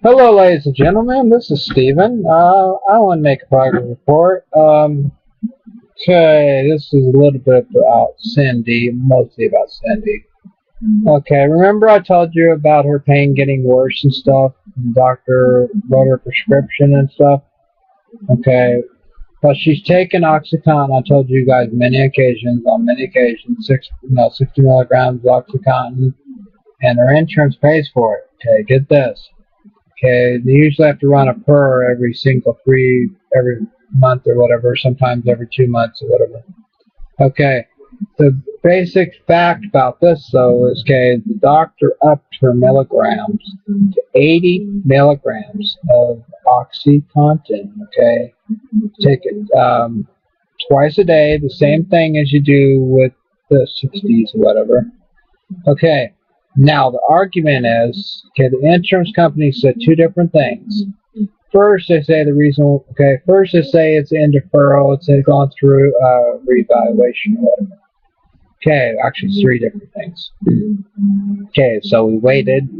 Hello, ladies and gentlemen. This is Steven. I want to make a progress report. Okay, this is a little bit about Cindy, mostly about Cindy. Okay, remember I told you about her pain getting worse and stuff? The doctor wrote her prescription and stuff? Okay, but she's taken oxycontin. I told you guys on many occasions, 60 milligrams of oxycontin, and her insurance pays for it. Okay, get this. Okay, they usually have to run a per every month or whatever, sometimes every 2 months or whatever. Okay, the basic fact about this though is, okay, the doctor upped her milligrams to 80 milligrams of oxycontin. Okay, take it twice a day, the same thing as you do with the 60s or whatever. Okay, now the argument is, okay, the insurance company said two different things. First, they say first they say it's in deferral, it's gone through reevaluation or whatever. Okay, actually three different things. Okay, so we waited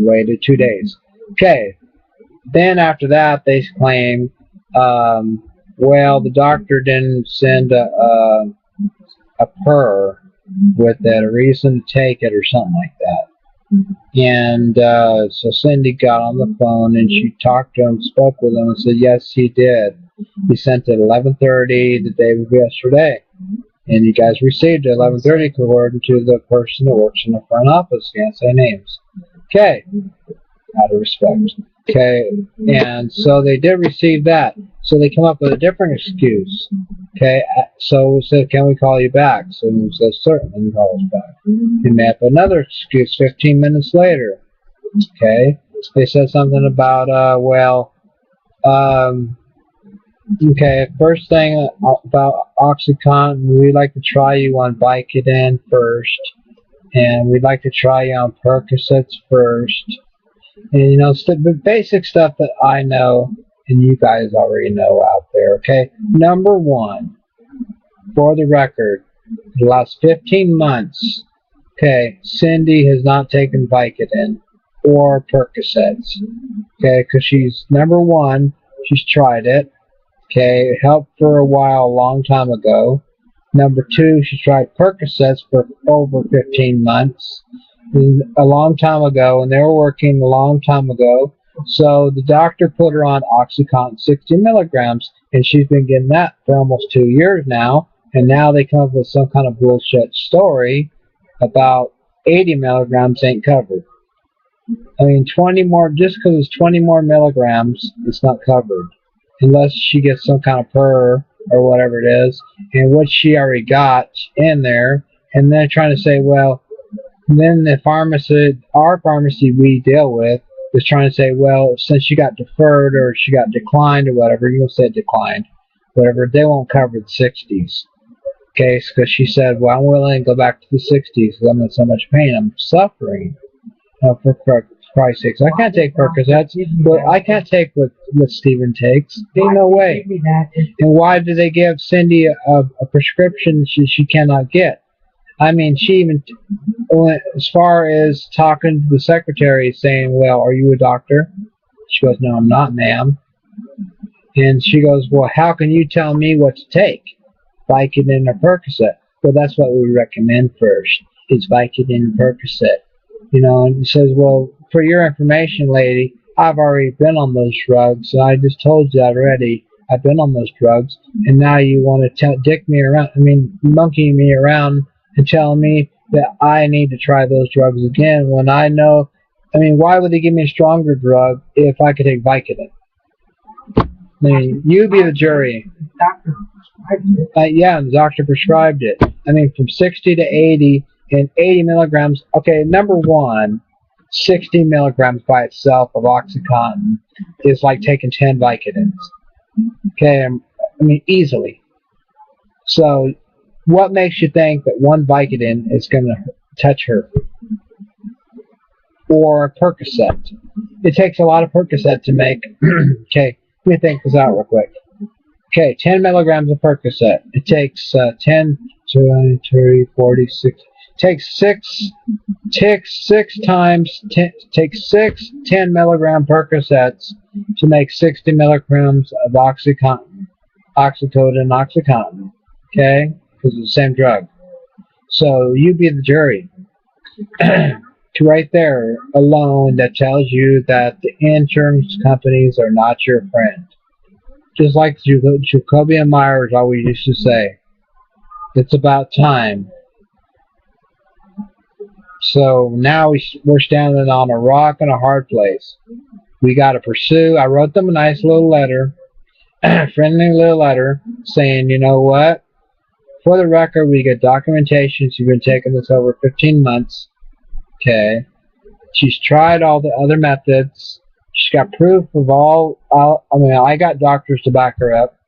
2 days. Okay, then after that they claim, well, the doctor didn't send a per with it, a reason to take it or something like that. And so Cindy got on the phone and she talked to him, spoke with him, and said, yes, he did. He sent it at 11:30 the day before yesterday. And you guys received it at 11:30 according to the person that works in the front office. Can't say names. Okay. Out of respect. Okay. And so they did receive that. So they come up with a different excuse. Okay. So we said, can we call you back? So he says, certainly, call us back. He made up another excuse 15 minutes later. Okay. They said something about, okay, first thing about OxyContin, we'd like to try you on Vicodin first, and we'd like to try you on Percocets first. And, you know, the basic stuff that I know and you guys already know out there, okay? Number one, for the record, the last 15 months, okay, Cindy has not taken Vicodin or Percocets, okay, because she's, number one, she's tried it, okay, it helped for a while, a long time ago. Number two, she tried Percocets for over 15 months, a long time ago, and they were working a long time ago. So the doctor put her on OxyContin 60 milligrams, and she's been getting that for almost 2 years now. And now they come up with some kind of bullshit story about 80 milligrams ain't covered. I mean, 20 more, just because it's 20 more milligrams, it's not covered. Unless she gets some kind of per or whatever it is, and what she already got in there. And then trying to say, well, then the pharmacy, our pharmacy we deal with, is trying to say, well, since she got deferred or she got declined or whatever, you'll say declined, whatever, they won't cover the 60s. Okay, because she said, well, I'm willing to go back to the 60s because I'm in so much pain, I'm suffering. For Christ's sakes, I can't take Percocets, but I can't take what Steven takes. Ain't no way. And why do they give Cindy a prescription she cannot get? I mean, she even went as far as talking to the secretary saying, well, are you a doctor? She goes, no, I'm not, ma'am. And she goes, well, how can you tell me what to take? Vicodin or Percocet? Well, that's what we recommend first. It's Vicodin and Percocet. You know, and he says, well, for your information, lady, I've already been on those drugs. So I just told you already. I've been on those drugs. And now you want to monkey me around and tell me that I need to try those drugs again when I know, why would they give me a stronger drug if I could take Vicodin? I mean, you be the jury. Yeah, the doctor prescribed it. From 60 to 80 and 80 milligrams. Okay, number one, 60 milligrams by itself of OxyContin is like taking 10 Vicodins. Okay, easily. So, what makes you think that one Vicodin is going to touch her? Or a Percocet? It takes a lot of Percocet to make. Okay, let me think this out real quick. Okay, 10 milligrams of Percocet. It takes 10, 20, 30, 40, 60. Take six 10 milligram Percocets to make 60 milligrams of oxycontin, oxycontin. Okay, because it's the same drug. So you be the jury. Right there alone, that tells you that the insurance companies are not your friend. Just like Jacoby and Myers always used to say, it's about time. So now we're standing on a rock and a hard place. We got to pursue. I wrote them a nice little letter, friendly little letter, saying, you know what? For the record, we get documentation. She's been taking this over 15 months. Okay. She's tried all the other methods. She's got proof of all. I mean, I got doctors to back her up.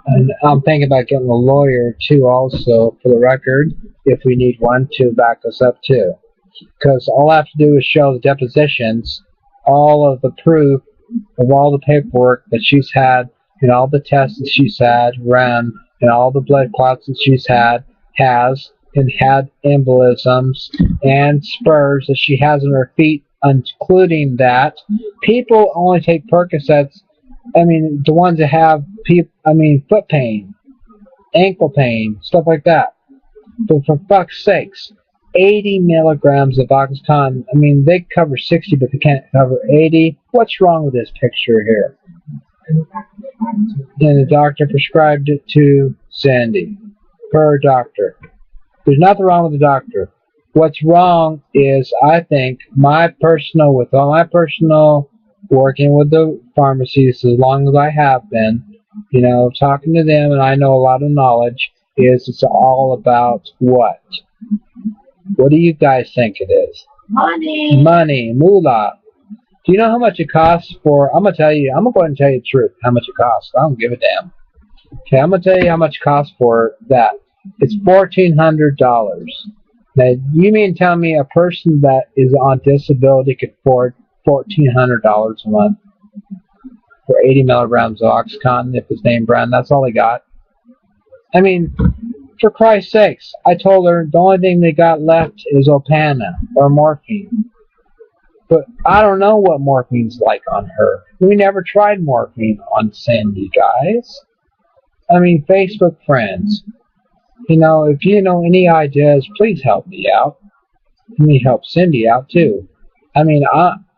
And I'm thinking about getting a lawyer, too, also, for the record, if we need one to back us up, too. Because all I have to do is show the depositions, all of the proof of all the paperwork that she's had, and all the tests that she's had run, and all the blood clots that she's had, and had embolisms, and spurs that she has in her feet, including that. People only take Percocets. I mean, the ones that have foot pain, ankle pain, stuff like that. But for fuck's sakes, 80 milligrams of oxycontin. I mean, they cover 60, but they can't cover 80. What's wrong with this picture here? And the doctor prescribed it to Sandy, her doctor. There's nothing wrong with the doctor. What's wrong is, I think, with all my personal working with the pharmacies as long as I have been, you know, talking to them, and I know a lot of knowledge, is it's all about what? What do you guys think it is? Money. Money, moolah. Do you know how much it costs for, I'm going to go ahead and tell you the truth, how much it costs. I don't give a damn. Okay, I'm going to tell you how much it costs for that. It's $1,400. Now, you mean tell me a person that is on disability could afford $1,400 a month for 80 milligrams of oxycontin if it's name brand? That's all they got. I mean, for Christ's sakes, I told her the only thing they got left is Opana or morphine. But I don't know what morphine's like on her. We never tried morphine on Sandy, guys. I mean, Facebook friends. You know, if you know any ideas, please help me out. Let me help Cindy out, too. I mean,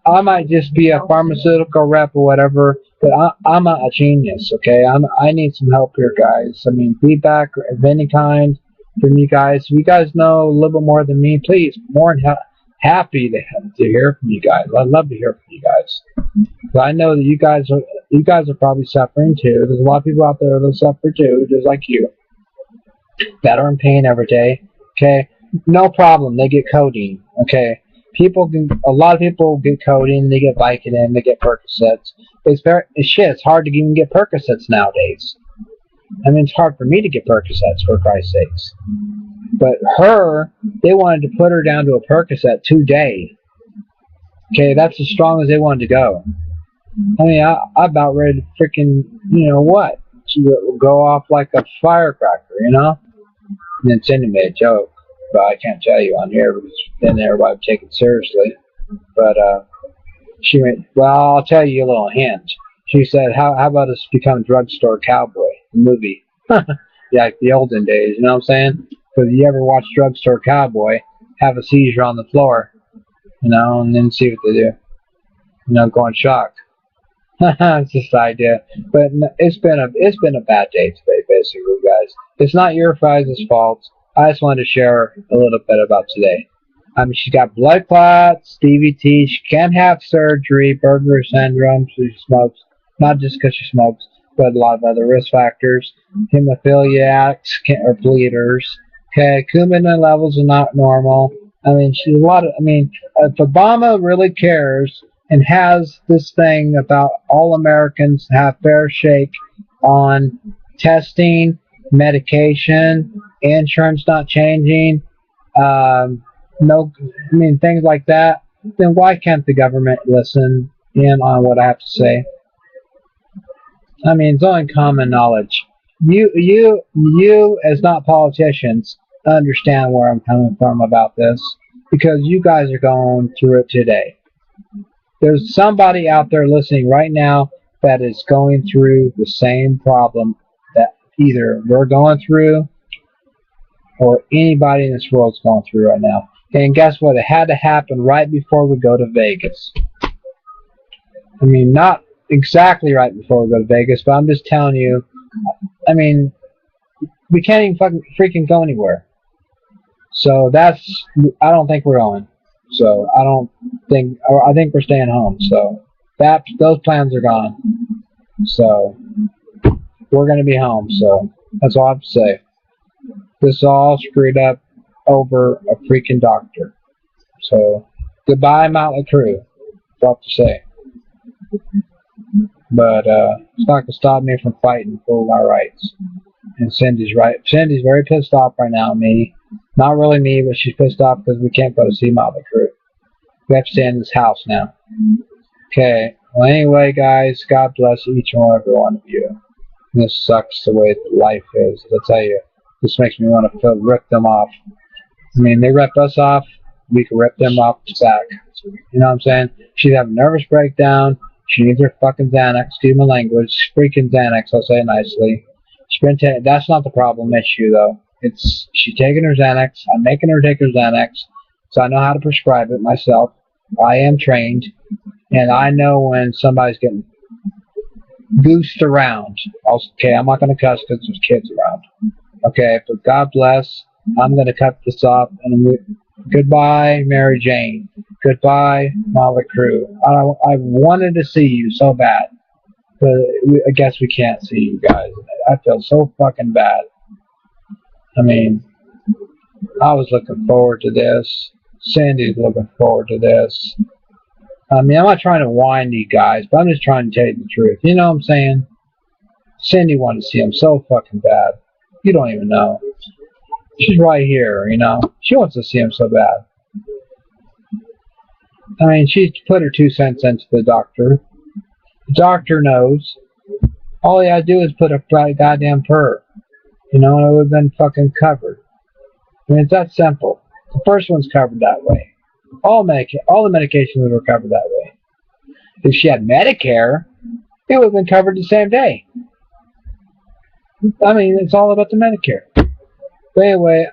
I might just be a pharmaceutical rep or whatever, but I'm not a genius, okay? I need some help here, guys. I mean, feedback of any kind from you guys. If you guys know a little bit more than me, please, more than happy to hear from you guys. I'd love to hear from you guys. But I know that you guys are probably suffering, too. There's a lot of people out there that suffer, too, just like you, that are in pain every day, okay? No problem, they get codeine, okay? A lot of people get codeine, they get Vicodin, they get Percocets. It's hard to even get Percocets nowadays. I mean, it's hard for me to get Percocets, for Christ's sakes. But they wanted to put her down to a Percocet today. Okay, that's as strong as they wanted to go. I mean, I'm about ready to freaking, you know what? Go off like a firecracker, you know? And then Cindy made a joke, but I can't tell you on here because then everybody would take it seriously. But she went, well, I'll tell you a little hint. She said, how about us become drugstore cowboy, the movie? Yeah, like the olden days, you know what I'm saying? Because you ever watch Drugstore Cowboy, have a seizure on the floor, you know, and then see what they do. You know, go in shock. It's just the idea. But it's been a bad day today, basically, guys. It's not your guys' fault. I just wanted to share a little bit about today. I mean, she's got blood clots, DVT. She can't have surgery, Berger syndrome. She smokes, not just because she smokes, but a lot of other risk factors. Hemophiliacs or bleeders. Okay, Coumadin levels are not normal. I mean, if Obama really cares and has this thing about all Americans have fair shake on testing, medication, insurance not changing, things like that, then why can't the government listen in on what I have to say? I mean, it's only common knowledge. You as not politicians, understand where I'm coming from about this, because you guys are going through it today. There's somebody out there listening right now that is going through the same problem that either we're going through or anybody in this world is going through right now. And guess what? It had to happen right before we go to Vegas. I mean, not exactly right before we go to Vegas, but I'm just telling you, I mean, we can't even freaking go anywhere. So I don't think we're going. So I think we're staying home. So those plans are gone. So we're going to be home. So that's all I have to say. This is all screwed up over a freaking doctor. So goodbye, Motley Crue. That's all I have to say. But it's not going to stop me from fighting for my rights. And Cindy's right. Cindy's very pissed off right now at me. Not really me, but she's pissed off because we can't go to see Motley Crue. We have to stay in this house now. Okay. Well, anyway, guys, God bless each and every one of you. This sucks the way life is. I'll tell you. This makes me want to rip them off. I mean, they ripped us off. We can rip them off back. You know what I'm saying? She's having a nervous breakdown. She needs her fucking Xanax. Excuse my language. Freaking Xanax, I'll say it nicely. That's not the problem issue, though. It's she's taking her Xanax. I'm making her take her Xanax, so I know how to prescribe it myself. I am trained, and I know when somebody's getting goosed around. Okay, I'm not going to cuss because there's kids around. Okay, but God bless. I'm going to cut this off. And goodbye, Mary Jane. Goodbye, Motley Crue. I wanted to see you so bad, but I guess we can't see you guys. I feel so fucking bad. I mean, I was looking forward to this. Sandy's looking forward to this. I mean, I'm not trying to whine you guys, but I'm just trying to tell you the truth. You know what I'm saying? Cindy wanted to see him so fucking bad. You don't even know. She's right here, you know. She wants to see him so bad. I mean, she's put her 2 cents into the doctor. The doctor knows. All he had to do is put a goddamn purr. You know, and it would have been fucking covered. I mean, it's that simple. The first one's covered that way. All the medications were covered that way. If she had Medicare, it would have been covered the same day. I mean, it's all about the Medicare. But anyway,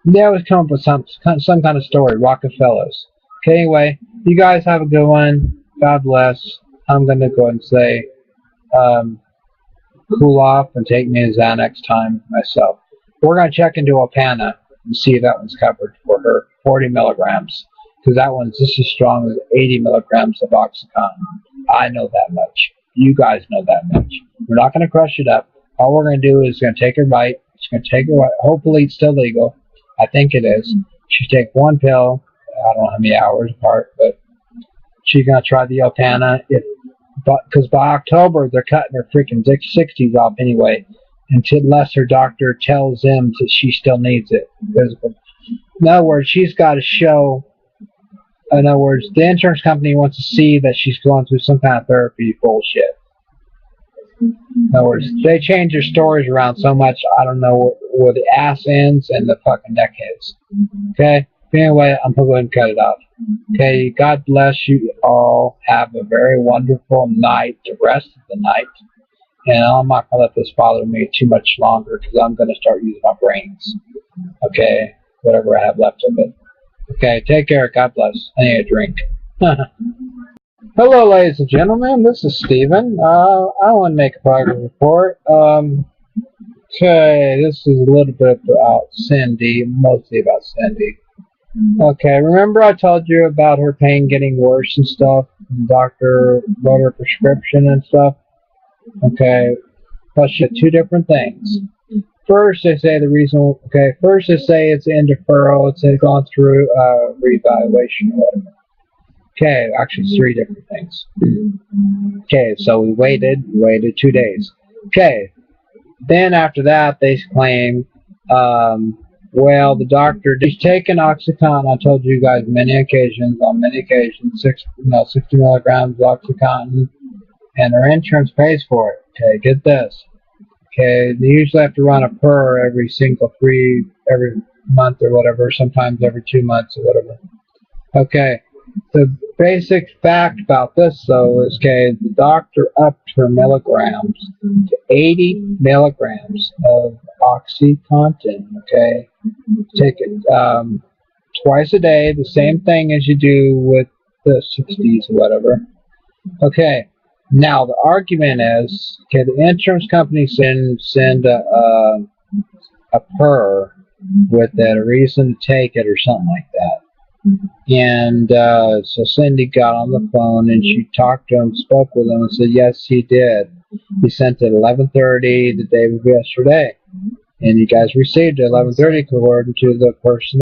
they always come up with some kind of story, Rockefellers. Okay, anyway, you guys have a good one. God bless. I'm going to go ahead and say, cool off and take me a Xanax time myself. We're going to check into Opana and see if that one's covered for her, 40 milligrams. Because that one's just as strong as 80 milligrams of oxycontin. I know that much. You guys know that much. We're not going to crush it up. All we're going to do is going to take her bite. It's going to take her. Hopefully it's still legal. I think it is. She'll take one pill. I don't know how many hours apart, but she's going to try the Opana. Because by October, they're cutting her freaking 60s off anyway, unless her doctor tells them that she still needs it. In other words, she's got to show. In other words, the insurance company wants to see that she's going through some kind of therapy bullshit. In other words, they change their stories around so much, I don't know where the ass ends and the fucking neck ends. Okay? Anyway, I'm going to go ahead and cut it off. Okay, God bless you all. Have a very wonderful night, the rest of the night. And I'm not going to let this bother me too much longer because I'm going to start using my brains. Okay? Whatever I have left of it. Okay, take care. God bless. I need a drink. Hello, ladies and gentlemen. This is Steven. I want to make a progress report. Okay, this is a little bit about Cindy, mostly about Cindy. Okay, remember I told you about her pain getting worse and stuff? The doctor wrote her prescription and stuff? Okay, but she had two different things. First, they say first they say it's in deferral, it's gone through reevaluation or whatever. Okay, actually it's 3 different things. Okay, so we waited 2 days. Okay, then after that they claim, well, the doctor, she's taken oxycontin. I told you guys on many occasions, 60 milligrams of oxycontin, and her insurance pays for it. Okay, get this. Okay, they usually have to run a per every month or whatever, sometimes every 2 months or whatever. Okay, the basic fact about this though is, okay, the doctor upped her milligrams to 80 milligrams of oxycontin. Okay, take it twice a day, the same thing as you do with the 60s or whatever. Okay, now the argument is, okay, the insurance company send a per with it, a reason to take it or something like that. And so Cindy got on the phone and she talked to him, spoke with him, and said yes, he did. He sent it at 11:30 the day before yesterday, and you guys received it at 11:30 according to the person